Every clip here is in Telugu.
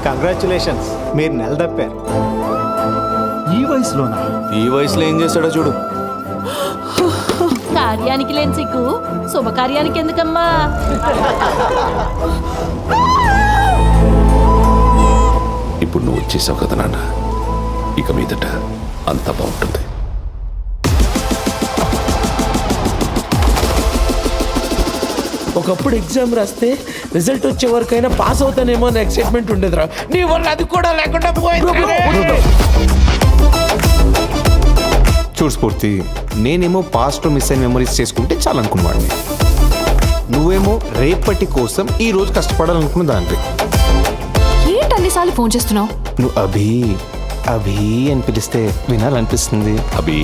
కంగ్రాచులేషన్స్, మీరు నెలదప్పారు. ఈ వయసులోనా? ఈ వయసులో ఏం చేస్తాడో చూడు. కార్యానికి లేని సిగ్గు శుభకార్యానికి ఎందుకమ్మా? ఇప్పుడు నువ్వు వచ్చేసావు కదా నాన్న, ఇక మీదట అంత బాగుంటుంది. ఒకప్పుడు ఎగ్జామ్ రాస్తే రిజల్ట్ వచ్చే వరకైనా పాస్ అవుతానేమో అని ఎక్సైట్మెంట్ ఉండేదిరా. నీ వల్ల అది కూడా లేకుండా పోయింది. చూడు స్ఫూర్తి, నేనేమో పాస్ట్లో మిస్ అయిన మెమరీస్ చేసుకుంటే చాలా అనుకున్నవాడిని. నువ్వేమో రేపటి కోసం ఈ రోజు కష్టపడాలనుకున్న దాన్ని. ఏంటి అన్నిసార్లు ఫోన్ చేస్తున్నావు? నువ్వు అభి అభి అని పిలిస్తే వినాలనిపిస్తుంది. అభి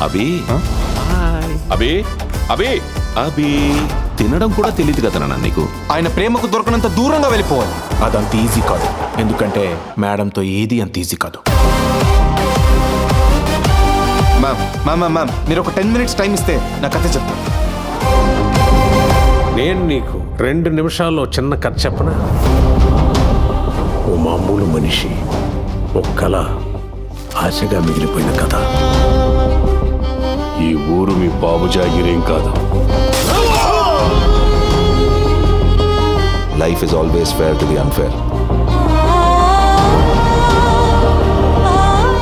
అభి అభి అభి అభి తినడం కూడా తెలియదు కదా నాన్న నీకు. ఆయన ప్రేమకు దొరకనంత దూరంగా వెళ్ళిపోవాలి. అదంత ఈజీ కాదు, ఎందుకంటే మేడంతో ఏది అంత ఈజీ కాదు. మ్యామ్ మీరు ఒక 10 minutes టైం ఇస్తే నా కథ చెప్తాను. నేను నీకు 2 నిమిషాల్లో చిన్న కథ చెప్పనా? ఓ మామూలు మనిషి, ఒక కళ ఆశగా మిగిలిపోయిన కథ. ఈ ఊరు మీ బాబు జాగిరేం కాదు. Life is always fair to the unfair.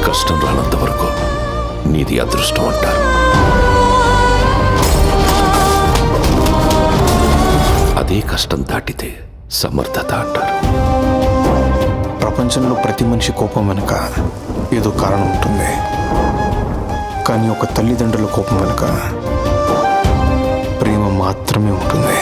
కష్టం రానంత వరకు నీది అదృష్టం అంటారు. అదే కష్టం దాటితే సమర్థత అంటారు. ప్రపంచంలో ప్రతి మనిషి కోపం వెనుక ఏదో కారణం ఉంటుంది, కానీ ఒక తల్లిదండ్రుల కోపం వెనుక ప్రేమ మాత్రమే ఉంటుంది.